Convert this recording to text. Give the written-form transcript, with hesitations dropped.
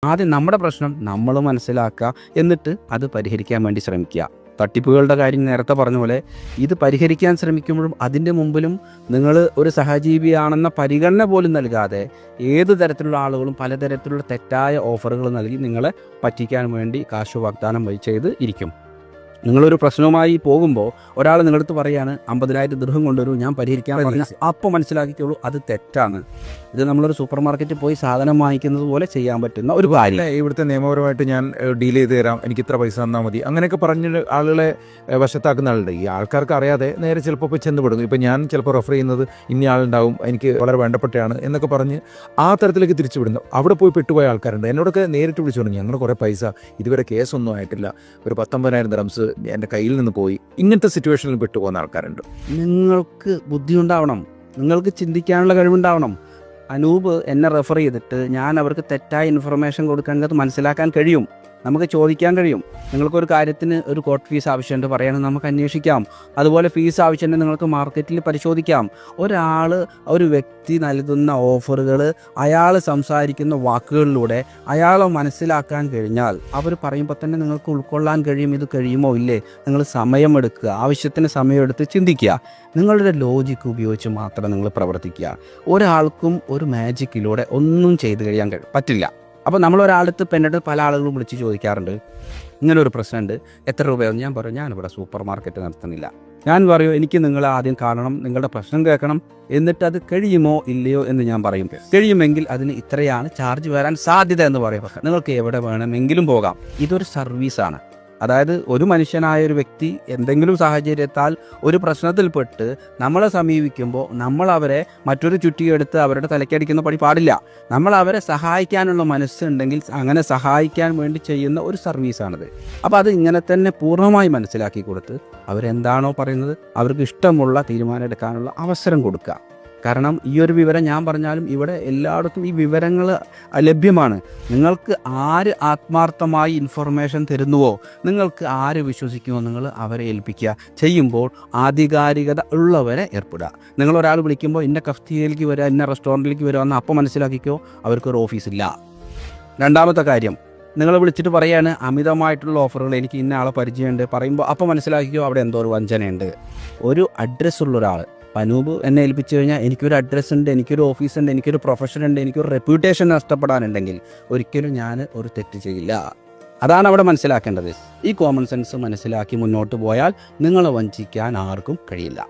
ആദ്യം നമ്മുടെ പ്രശ്നം നമ്മൾ മനസ്സിലാക്കുക, എന്നിട്ട് അത് പരിഹരിക്കാൻ വേണ്ടി ശ്രമിക്കുക. തട്ടിപ്പുകളുടെ കാര്യം നേരത്തെ പറഞ്ഞ പോലെ ഇത് പരിഹരിക്കാൻ ശ്രമിക്കുമ്പോഴും അതിൻ്റെ മുമ്പിലും നിങ്ങൾ ഒരു സഹജീവിയാണെന്ന പരിഗണന പോലും നൽകാതെ ഏത് തരത്തിലുള്ള ആളുകളും പലതരത്തിലുള്ള തെറ്റായ ഓഫറുകൾ നൽകി നിങ്ങളെ പറ്റിക്കാൻ വേണ്ടി കാശ് വാഗ്ദാനം ചെയ്ത് ഇരിക്കും. നിങ്ങളൊരു പ്രശ്നവുമായി പോകുമ്പോൾ ഒരാൾ നിങ്ങളടുത്ത് പറയുകയാണ് 50,000 ദിർഹം കൊണ്ടുവരൂ, ഞാൻ പരിഹരിക്കാൻ പറഞ്ഞാൽ അപ്പോൾ മനസ്സിലാക്കിക്കോളൂ അത് തെറ്റാണ്. ഇത് നമ്മളൊരു സൂപ്പർ മാർക്കറ്റിൽ പോയി സാധനം വാങ്ങിക്കുന്നത് പോലെ ചെയ്യാൻ പറ്റുന്ന ഒരു കാര്യം. ഇവിടുത്തെ നിയമപരമായിട്ട് ഞാൻ ഡീൽ ചെയ്ത് തരാം, എനിക്ക് ഇത്ര പൈസ തന്നാൽ മതി, അങ്ങനെയൊക്കെ പറഞ്ഞ് ആളുകളെ വശത്താക്കുന്ന ആളുണ്ട്. ഈ ആൾക്കാർക്ക് അറിയാതെ നേരെ ചിലപ്പോൾ പോയി ചെന്ന് ഇപ്പം ഞാൻ ചിലപ്പോൾ റെഫർ ചെയ്യുന്നത് ഇന്ന ആളുണ്ടാവും, എനിക്ക് വളരെ വേണ്ടപ്പെട്ടയാണ് എന്നൊക്കെ പറഞ്ഞ് ആ തരത്തിലേക്ക് തിരിച്ചു വിടുന്നു. അവിടെ പോയി പെട്ടുപോയ ആൾക്കാരുണ്ട്. എന്നോടൊക്കെ നേരിട്ട് വിളിച്ചു പറഞ്ഞു, ഞങ്ങൾ കുറേ പൈസ ഇതുവരെ കേസൊന്നും ആയിട്ടില്ല, ഒരു 19,000 ദിർഹംസ് എൻ്റെ കയ്യിൽ നിന്ന് പോയി. ഇങ്ങനത്തെ സിറ്റുവേഷനിൽ പെട്ടുപോകുന്ന ആൾക്കാരുണ്ട്. നിങ്ങൾക്ക് ബുദ്ധി ഉണ്ടാവണം, നിങ്ങൾക്ക് ചിന്തിക്കാനുള്ള കഴിവുണ്ടാവണം. അനൂപ് എന്നെ റെഫർ ചെയ്തിട്ട് ഞാൻ അവർക്ക് തെറ്റായ ഇൻഫർമേഷൻ കൊടുക്കേണ്ടത് മനസ്സിലാക്കാൻ കഴിയും, നമുക്ക് ചോദിക്കാൻ കഴിയും. നിങ്ങൾക്കൊരു കാര്യത്തിന് ഒരു കോർട്ട് ഫീസ് ആവശ്യമുണ്ട് പറയുകയാണെങ്കിൽ നമുക്ക് അന്വേഷിക്കാം. അതുപോലെ ഫീസ് ആവശ്യമുണ്ടെങ്കിൽ നിങ്ങൾക്ക് മാർക്കറ്റിൽ പരിശോധിക്കാം. ഒരു വ്യക്തി നൽകുന്ന ഓഫറുകൾ അയാൾ സംസാരിക്കുന്ന വാക്കുകളിലൂടെ അയാളെ മനസ്സിലാക്കാൻ കഴിഞ്ഞാൽ അവർ പറയുമ്പോൾ തന്നെ നിങ്ങൾക്ക് ഉൾക്കൊള്ളാൻ കഴിയും. ഇത് കഴിയുമോ ഇല്ലേ, നിങ്ങൾ സമയമെടുക്കുക, ആവശ്യത്തിന് സമയമെടുത്ത് ചിന്തിക്കുക. നിങ്ങളുടെ ലോജിക്ക് ഉപയോഗിച്ച് മാത്രം നിങ്ങൾ പ്രവർത്തിക്കുക. ഒരാൾക്കും ഒരു മാജിക്കിലൂടെ ഒന്നും ചെയ്ത് കഴിയാൻ പറ്റില്ല. അപ്പോൾ നമ്മളൊരാളടുത്ത് പെണ്ണിട്ട് പല ആളുകളും വിളിച്ച് ചോദിക്കാറുണ്ട്, ഇങ്ങനൊരു പ്രശ്നമുണ്ട്, എത്ര രൂപയാവും? ഞാൻ പറയും, ഞാനിവിടെ സൂപ്പർ മാർക്കറ്റ് നടത്തുന്നില്ല. ഞാൻ പറയും, എനിക്ക് നിങ്ങളെ ആദ്യം കാണണം, നിങ്ങളുടെ പ്രശ്നം കേൾക്കണം, എന്നിട്ട് അത് കഴിയുമോ ഇല്ലയോ എന്ന് ഞാൻ പറയും. കഴിയുമെങ്കിൽ അതിന് ഇത്രയാണ് ചാർജ് വരാൻ സാധ്യത എന്ന് പറയും. നിങ്ങൾക്ക് എവിടെ വേണമെങ്കിലും പോകാം. ഇതൊരു സർവീസാണ്. അതായത് ഒരു മനുഷ്യനായ ഒരു വ്യക്തി എന്തെങ്കിലും സാഹചര്യത്താൽ ഒരു പ്രശ്നത്തിൽപ്പെട്ട് നമ്മളെ സമീപിക്കുമ്പോൾ നമ്മൾ അവരെ മറ്റൊരു ചുറ്റിയെടുത്ത് അവരുടെ തലക്കടിക്കുന്ന പണി പാടില്ല. നമ്മൾ അവരെ സഹായിക്കാനുള്ള മനസ്സുണ്ടെങ്കിൽ അങ്ങനെ സഹായിക്കാൻ വേണ്ടി ചെയ്യുന്ന ഒരു സർവീസാണിത്. അപ്പോൾ അത് ഇങ്ങനെ തന്നെ പൂർണ്ണമായി മനസ്സിലാക്കി കൊടുത്ത് അവരെന്താണോ പറയുന്നത് അവർക്ക് ഇഷ്ടമുള്ള തീരുമാനം എടുക്കാനുള്ള അവസരം കൊടുക്കുക. കാരണം ഈ ഒരു വിവരം ഞാൻ പറഞ്ഞാലും ഇവിടെ എല്ലായിടത്തും ഈ വിവരങ്ങൾ ലഭ്യമാണ്. നിങ്ങൾക്ക് ആര് ആത്മാർത്ഥമായി ഇൻഫർമേഷൻ തരുന്നുവോ, നിങ്ങൾക്ക് ആര് വിശ്വസിക്കുമോ, നിങ്ങൾ അവരെ ഏൽപ്പിക്കുക. ചെയ്യുമ്പോൾ ആധികാരികത ഉള്ളവരെ ഏർപ്പെടുക. നിങ്ങളൊരാൾ വിളിക്കുമ്പോൾ ഇന്ന കഫ്റ്റീരിയയിലേക്ക് വരിക, ഇന്ന റെസ്റ്റോറൻറ്റിലേക്ക് വരിക എന്ന് അപ്പോൾ മനസ്സിലാക്കിക്കോ അവർക്കൊരു ഓഫീസില്ല. രണ്ടാമത്തെ കാര്യം, നിങ്ങൾ വിളിച്ചിട്ട് പറയാണ് അമിതമായിട്ടുള്ള ഓഫറുകൾ, എനിക്ക് ഇന്ന ആളെ പരിചയമുണ്ട് പറയുമ്പോൾ അപ്പോൾ മനസ്സിലാക്കിക്കോ അവിടെ എന്തോ ഒരു വഞ്ചനയുണ്ട്. ഒരു അഡ്രസ്സുള്ള ഒരാൾ, അനൂപ് എന്നെ ഏൽപ്പിച്ചു കഴിഞ്ഞാൽ എനിക്കൊരു അഡ്രസ്സ് ഉണ്ട്, എനിക്കൊരു ഓഫീസുണ്ട്, എനിക്കൊരു പ്രൊഫഷൻ ഉണ്ട്, എനിക്കൊരു റെപ്യൂട്ടേഷൻ നഷ്ടപ്പെടാനുണ്ടെങ്കിൽ ഒരിക്കലും ഞാൻ ഒരു തെറ്റ് ചെയ്യില്ല. അതാണ് അവിടെ മനസ്സിലാക്കേണ്ടത്. ഈ കോമൺ സെൻസ് മനസ്സിലാക്കി മുന്നോട്ട് പോയാൽ നിങ്ങളെ വഞ്ചിക്കാൻ ആർക്കും കഴിയില്ല.